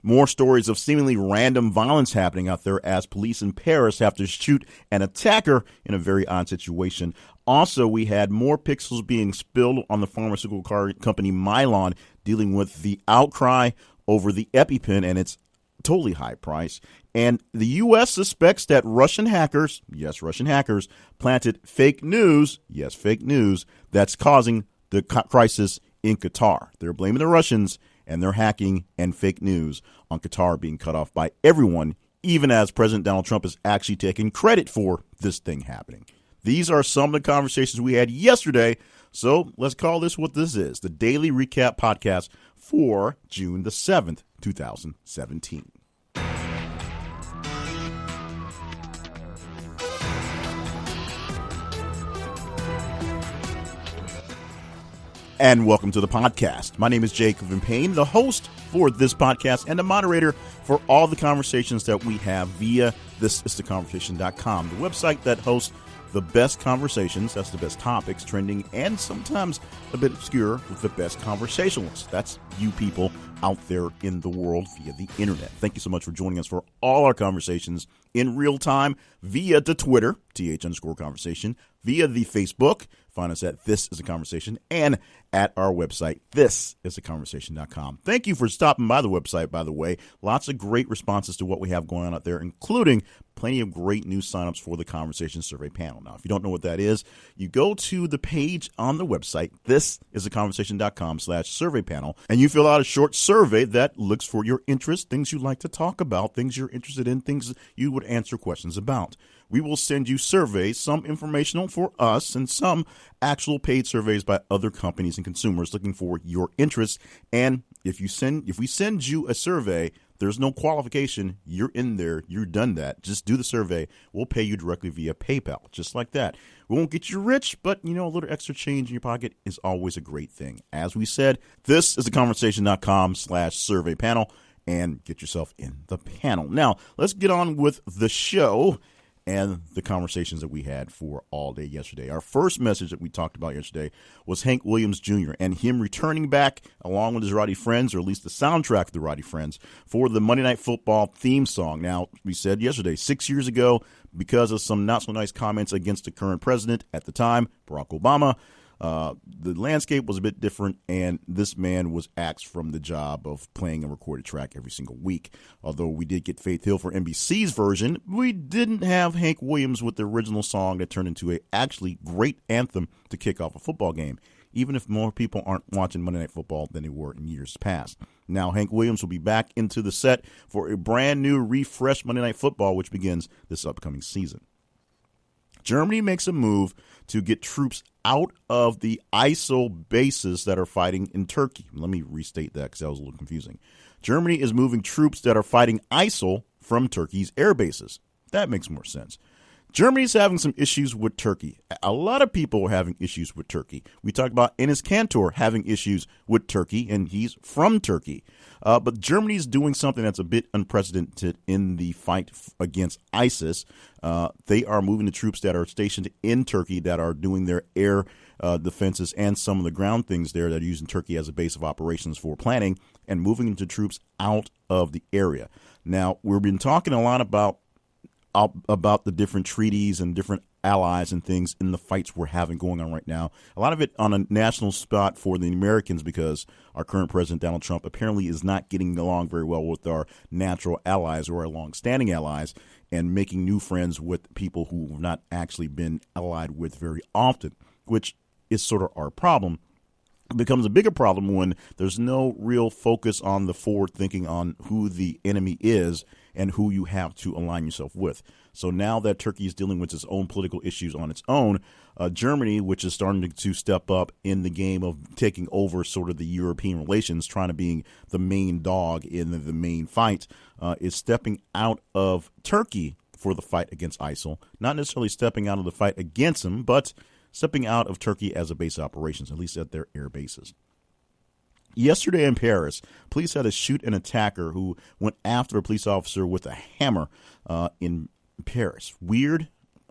More stories of seemingly random violence happening out there as police in Paris have to shoot an attacker in a very odd situation. Also, we had more pixels being spilled on the pharmaceutical company Mylan dealing with the outcry over the EpiPen and its totally high price. And the U.S. suspects that Russian hackers, yes, Russian hackers, planted fake news, yes, fake news, that's causing the crisis in Qatar. They're blaming the Russians and their hacking and fake news on Qatar being cut off by everyone, even as President Donald Trump is actually taking credit for this thing happening. These are some of the conversations we had yesterday, so let's call this what this is, the Daily Recap Podcast for June the 7th, 2017. And welcome to the podcast. My name is Jacob Van Payne, the host for this podcast and the moderator for all the conversations that we have via thisistheconversation.com, the website that hosts the best conversations, that's the best topics, trending, and sometimes a bit obscure with the best conversationalists. That's you people out there in the world via the internet. Thank you so much for joining us for all our conversations in real time via the Twitter, @_conversation, via the Facebook. Find us at This Is a Conversation, and at our website, thisistheconversation.com. Thank you for stopping by the website, by the way. Lots of great responses to what we have going on out there, including plenty of great new signups for the Conversation Survey Panel. Now, if you don't know what that is, you go to the page on the website, thisistheconversation.com/survey panel, and you fill out a short survey that looks for your interests, things you'd like to talk about, things you're interested in, things you would answer questions about. We will send you surveys, some informational for us and some actual paid surveys by other companies and consumers looking for your interests. And if we send you a survey, there's no qualification. You're in there. You're done that. Just do the survey. We'll pay you directly via PayPal, just like that. We won't get you rich, but, a little extra change in your pocket is always a great thing. As we said, this is theconversation.com/survey panel, and get yourself in the panel. Now, let's get on with the show and the conversations that we had for all day yesterday. Our first message that we talked about yesterday was Hank Williams Jr. and him returning back along with his Roddy Friends, or at least the soundtrack of the Roddy Friends, for the Monday Night Football theme song. Now, we said yesterday, 6 years ago, because of some not so nice comments against the current president at the time, Barack Obama, the landscape was a bit different, and this man was axed from the job of playing a recorded track every single week. Although we did get Faith Hill for NBC's version, we didn't have Hank Williams with the original song that turned into a actually great anthem to kick off a football game, even if more people aren't watching Monday Night Football than they were in years past. Now, Hank Williams will be back into the set for a brand new refreshed Monday Night Football, which begins this upcoming season. Germany makes a move to get troops out of the ISIL bases that are fighting in Turkey. Let me restate that because that was a little confusing. Germany is moving troops that are fighting ISIL from Turkey's air bases. That makes more sense. Germany's having some issues with Turkey. A lot of people are having issues with Turkey. We talked about Enes Kanter having issues with Turkey, and he's from Turkey. But Germany's doing something that's a bit unprecedented in the fight against ISIS. They are moving the troops that are stationed in Turkey that are doing their air defenses and some of the ground things there that are using Turkey as a base of operations for planning, and moving the troops out of the area. Now, we've been talking a lot about the different treaties and different allies and things in the fights we're having going on right now. A lot of it on a national spot for the Americans, because our current president, Donald Trump, apparently is not getting along very well with our natural allies or our long-standing allies, and making new friends with people who have not actually been allied with very often, which is sort of our problem. It becomes a bigger problem when there's no real focus on the forward thinking on who the enemy is and who you have to align yourself with. So now that Turkey is dealing with its own political issues on its own, Germany, which is starting to step up in the game of taking over sort of the European relations, trying to be the main dog in the main fight, is stepping out of Turkey for the fight against ISIL. Not necessarily stepping out of the fight against them, but stepping out of Turkey as a base of operations, at least at their air bases. Yesterday in Paris, police had to shoot an attacker who went after a police officer with a hammer in Paris. Weird,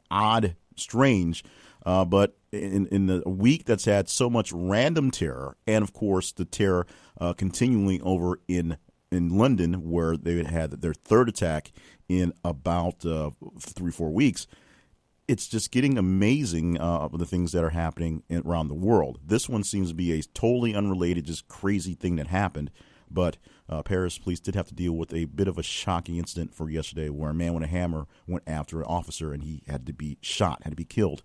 odd, strange, but in the week that's had so much random terror, and of course the terror continuing over in in London, where they had their third attack in about 3-4 weeks. It's just getting amazing the things that are happening around the world. This one seems to be a totally unrelated, just crazy thing that happened. But Paris police did have to deal with a bit of a shocking incident for yesterday where a man with a hammer went after an officer and he had to be shot, had to be killed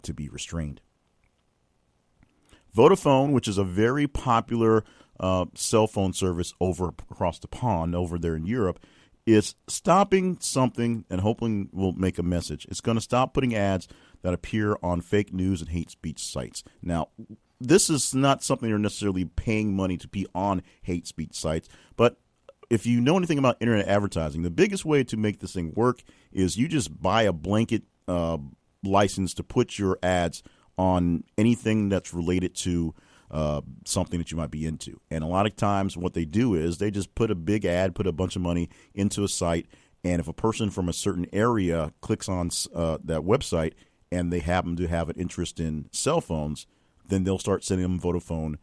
to be restrained. Vodafone, which is a very popular cell phone service across the pond over there in Europe, is stopping something and hoping will make a message. It's going to stop putting ads that appear on fake news and hate speech sites. Now, this is not something they're necessarily paying money to be on hate speech sites, but if you know anything about internet advertising, the biggest way to make this thing work is you just buy a blanket license to put your ads on anything that's related to something that you might be into. And a lot of times what they do is they just put a big ad, put a bunch of money into a site, and if a person from a certain area clicks on that website and they happen to have an interest in cell phones, then they'll start sending them Vodafone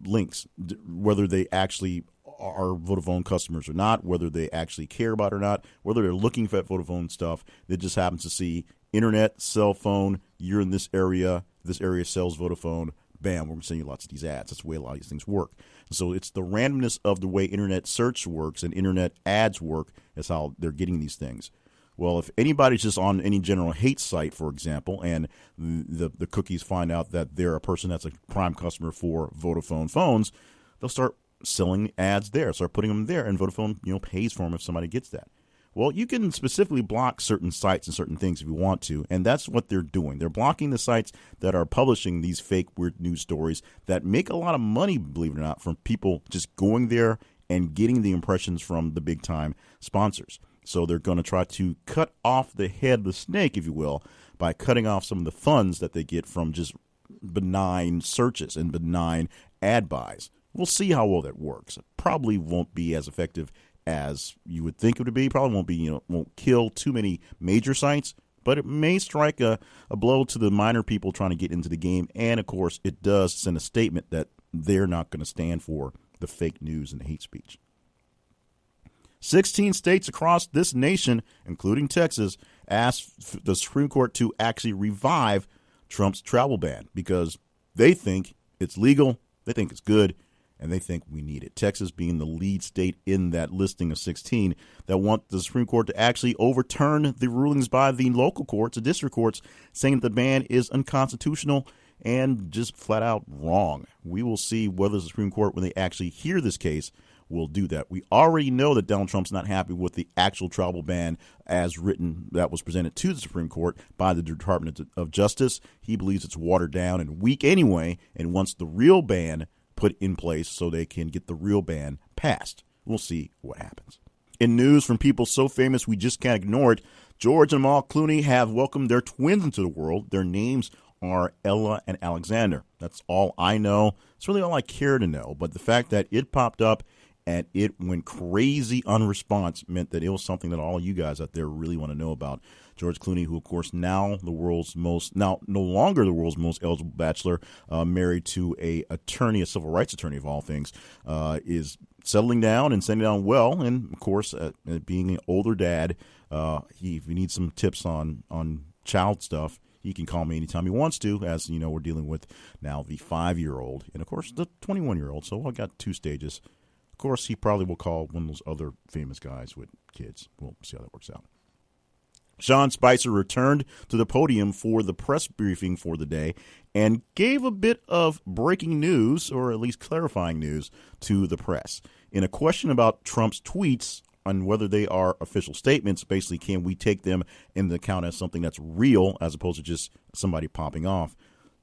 links, whether they actually are Vodafone customers or not, whether they actually care about it or not, whether they're looking for that Vodafone stuff. They just happen to see internet, cell phone, you're in this area sells Vodafone, bam, we're going to send you lots of these ads. That's the way a lot of these things work. And so it's the randomness of the way internet search works and internet ads work is how they're getting these things. Well, if anybody's just on any general hate site, for example, and the cookies find out that they're a person that's a prime customer for Vodafone phones, they'll start selling ads there, start putting them there, and Vodafone pays for them if somebody gets that. Well, you can specifically block certain sites and certain things if you want to, and that's what they're doing. They're blocking the sites that are publishing these fake, weird news stories that make a lot of money, believe it or not, from people just going there and getting the impressions from the big-time sponsors. So they're going to try to cut off the head of the snake, if you will, by cutting off some of the funds that they get from just benign searches and benign ad buys. We'll see how well that works. It probably won't be as effective as you would think it would be. Probably won't be, won't kill too many major sites, but it may strike a blow to the minor people trying to get into the game. And of course, it does send a statement that they're not going to stand for the fake news and the hate speech. 16 states across this nation, including Texas, asked the Supreme Court to actually revive Trump's travel ban because they think it's legal, they think it's good, and they think we need it. Texas being the lead state in that listing of 16 that want the Supreme Court to actually overturn the rulings by the local courts, the district courts, saying that the ban is unconstitutional and just flat out wrong. We will see whether the Supreme Court, when they actually hear this case, will do that. We already know that Donald Trump's not happy with the actual travel ban as written that was presented to the Supreme Court by the Department of Justice. He believes it's watered down and weak anyway and wants the real ban put in place so they can get the real ban passed. We'll see what happens. In news from people so famous we just can't ignore it, George and Amal Clooney have welcomed their twins into the world. Their names are Ella and Alexander. That's all I know. It's really all I care to know. But the fact that it popped up and it went crazy on response meant that it was something that all you guys out there really want to know about. George Clooney, who, of course, no longer the world's most eligible bachelor, married to a civil rights attorney of all things, is settling down and settling down well. And, of course, being an older dad, if he needs some tips on child stuff, he can call me anytime he wants to, as, we're dealing with now the 5-year-old and, of course, the 21-year-old. So I got 2 stages. Of course, he probably will call one of those other famous guys with kids. We'll see how that works out. Sean Spicer returned to the podium for the press briefing for the day and gave a bit of breaking news, or at least clarifying news, to the press. In a question about Trump's tweets on whether they are official statements, basically, can we take them into account as something that's real as opposed to just somebody popping off?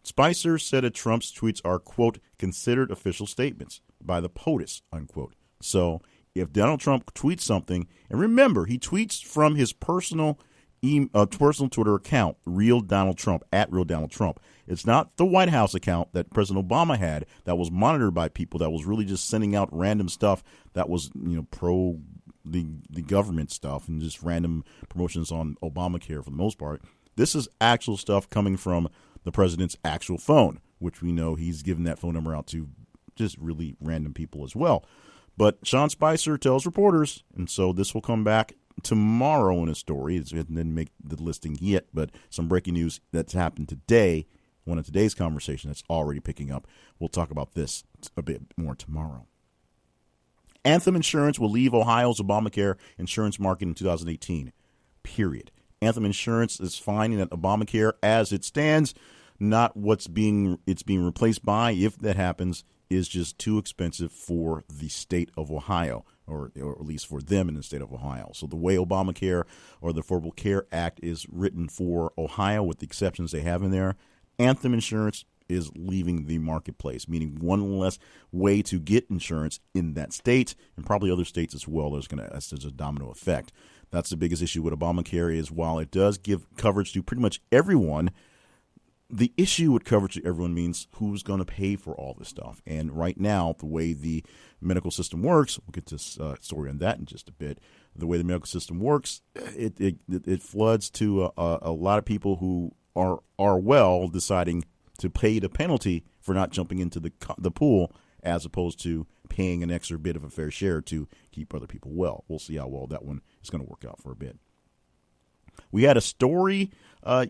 Spicer said that Trump's tweets are, quote, considered official statements by the POTUS, unquote. So if Donald Trump tweets something, and remember, he tweets from his personal Twitter account, Real Donald Trump, at Real Donald Trump. It's not the White House account that President Obama had that was monitored by people that was really just sending out random stuff that was, pro the government stuff and just random promotions on Obamacare for the most part. This is actual stuff coming from the president's actual phone, which we know he's given that phone number out to just really random people as well. But Sean Spicer tells reporters, and so this will come back tomorrow in a story. It didn't make the listing yet, but some breaking news that's happened today, one of today's conversation that's already picking up. We'll talk about this a bit more tomorrow. Anthem Insurance will leave Ohio's Obamacare insurance market in 2018, period. Anthem Insurance is finding that Obamacare, as it stands, not it's being replaced by, if that happens, is just too expensive for the state of Ohio, or at least for them in the state of Ohio. So the way Obamacare or the Affordable Care Act is written for Ohio, with the exceptions they have in there, Anthem Insurance is leaving the marketplace, meaning one less way to get insurance in that state, and probably other states as well. There's a domino effect. That's the biggest issue with Obamacare, is while it does give coverage to pretty much everyone, the issue with coverage to everyone means who's going to pay for all this stuff. And right now, the way the medical system works, we'll get to a story on that in just a bit. The way the medical system works, it floods to a lot of people who are well deciding to pay the penalty for not jumping into the pool, as opposed to paying an extra bit of a fair share to keep other people well. We'll see how well that one is going to work out for a bit. We had a story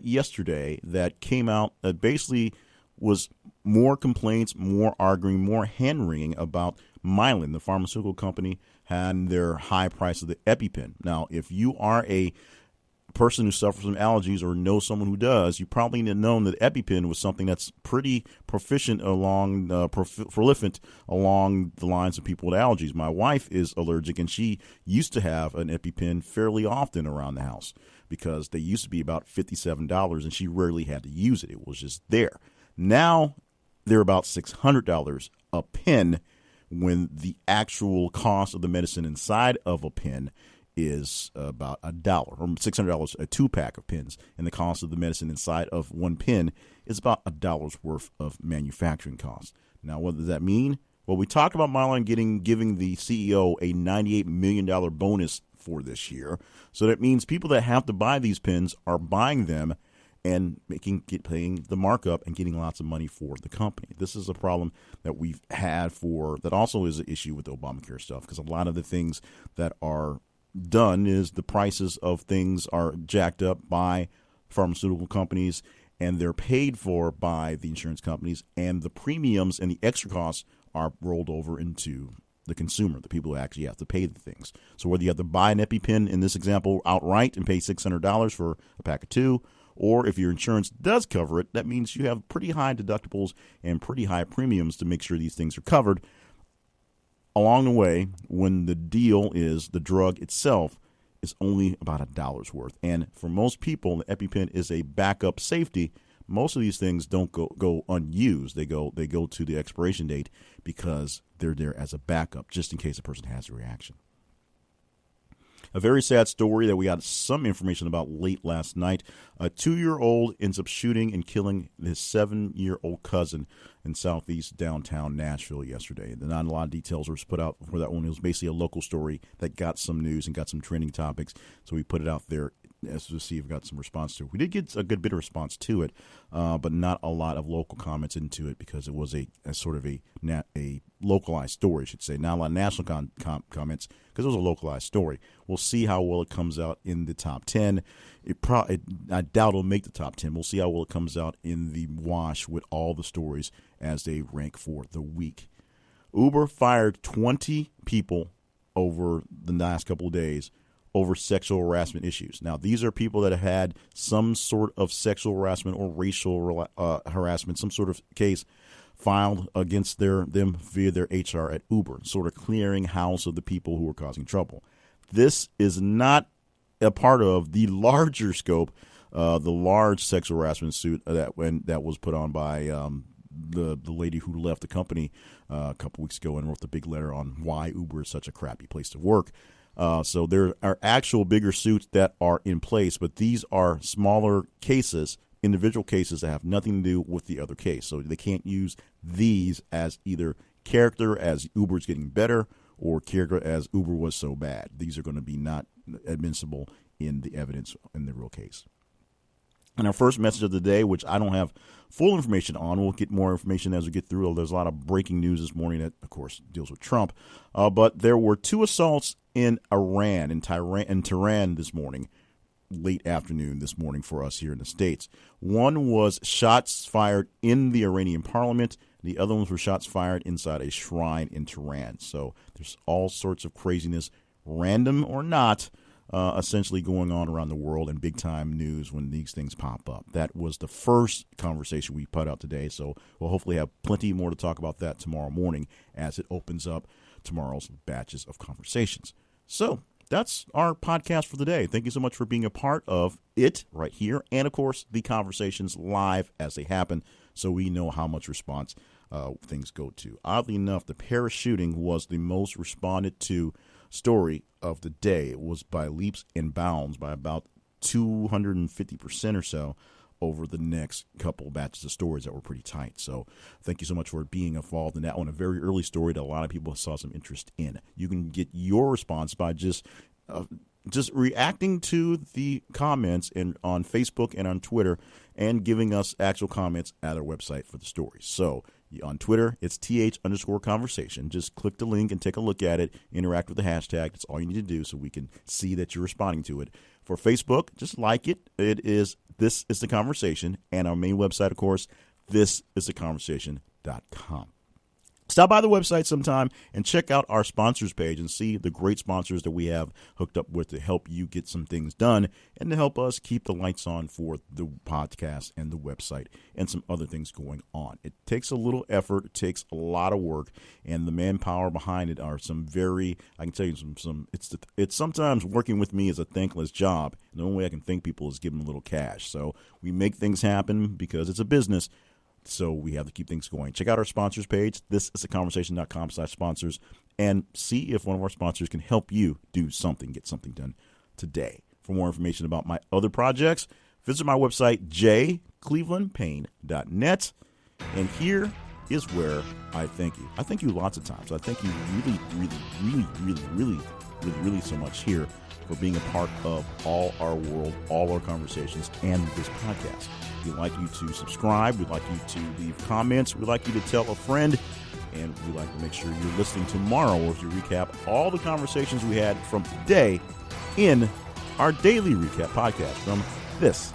yesterday that came out that basically was more complaints, more arguing, more hand-wringing about Mylan, the pharmaceutical company, and their high price of the EpiPen. Now, if you are a person who suffers from allergies or knows someone who does, you probably need to know that EpiPen was something that's pretty prolific along the lines of people with allergies. My wife is allergic, and she used to have an EpiPen fairly often around the house because they used to be about $57, and she rarely had to use it. It was just there. Now they're about $600 a pen, when the actual cost of the medicine inside of a pen is about $1 or $600 a 2-pack of pens, and the cost of the medicine inside of one pen is about $1 worth of manufacturing costs. Now, what does that mean? Well, we talked about Mylan giving the CEO a $98 million bonus for this year. So that means people that have to buy these pens are buying them and paying the markup and getting lots of money for the company. This is a problem that we've had that also is an issue with the Obamacare stuff, because a lot of the things that are done is the prices of things are jacked up by pharmaceutical companies, and they're paid for by the insurance companies, and the premiums and the extra costs are rolled over into the consumer, the people who actually have to pay the things. So whether you have to buy an EpiPen in this example outright and pay $600 for a pack of 2, or if your insurance does cover it, that means you have pretty high deductibles and pretty high premiums to make sure these things are covered. Along the way, when the deal is the drug itself is only about $1 worth. And for most people, the EpiPen is a backup safety. Most of these things don't go unused. They go to the expiration date because they're there as a backup, just in case a person has a reaction. A very sad story that we got some information about late last night. A 2-year-old ends up shooting and killing his 7-year-old cousin in southeast downtown Nashville yesterday. Not a lot of details were put out for that one. It was basically a local story that got some news and got some trending topics, so we put it out there as to see if we got some response to it. We did get a good bit of response to it, but not a lot of local comments into it, because it was a sort of a localized story, I should say. Not a lot of national comments, because it was a localized story. We'll see how well it comes out in the top 10. I doubt it'll make the top 10. We'll see how well it comes out in the wash with all the stories as they rank for the week. Uber fired 20 people over the last couple of days over sexual harassment issues. Now, these are people that have had some sort of sexual harassment or racial harassment, some sort of case filed against them via their HR at Uber, sort of clearing house of the people who are causing trouble. This is not a part of the larger scope, the large sexual harassment suit that was put on by the lady who left the company a couple weeks ago and wrote the big letter on why Uber is such a crappy place to work. So there are actual bigger suits that are in place, but these are smaller cases, individual cases that have nothing to do with the other case. So they can't use these as either character as Uber's getting better or character as Uber was so bad. These are going to be not admissible in the evidence in the real case. And our first message of the day, which I don't have full information on, we'll get more information as we get through. There's a lot of breaking news this morning that, of course, deals with Trump. But there were 2 assaults in Iran, in Tehran this morning, late afternoon this morning for us here in the States. One was shots fired in the Iranian parliament. The other ones were shots fired inside a shrine in Tehran. So there's all sorts of craziness, random or not, essentially going on around the world in big-time news when these things pop up. That was the first conversation we put out today, so we'll hopefully have plenty more to talk about that tomorrow morning as it opens up tomorrow's batches of conversations. So that's our podcast for the day. Thank you so much for being a part of it right here, and, of course, the conversations live as they happen, so we know how much response things go to. Oddly enough, the Paris shooting was the most responded to story of the day. It was by leaps and bounds, by about 250% or so over the next couple batches of stories that were pretty tight. So thank you so much for being involved in that one. A very early story that a lot of people saw some interest in. You can get your response by just reacting to the comments on Facebook and on Twitter and giving us actual comments at our website for the stories. So on Twitter, it's th_conversation. Just click the link and take a look at it. Interact with the hashtag. That's all you need to do so we can see that you're responding to it. For Facebook, just like it. It is This Is the Conversation. And our main website, of course, thisistheconversation.com. Stop by the website sometime and check out our sponsors page and see the great sponsors that we have hooked up with to help you get some things done and to help us keep the lights on for the podcast and the website and some other things going on. It takes a little effort. It takes a lot of work, and the manpower behind it are some very, I can tell you it's sometimes working with me is a thankless job. And the only way I can thank people is give them a little cash. So we make things happen because it's a business. So we have to keep things going. Check out our sponsors page, thisistheconversation.com/sponsors, and see if one of our sponsors can help you do something, get something done today. For more information about my other projects, visit my website, jclevelandpayne.net. And here is where I thank you. I thank you lots of times. I thank you really so much here for being a part of all our world, all our conversations, and this podcast. We'd like you to subscribe. We'd like you to leave comments. We'd like you to tell a friend. And we'd like to make sure you're listening tomorrow as you recap all the conversations we had from today in our daily recap podcast from This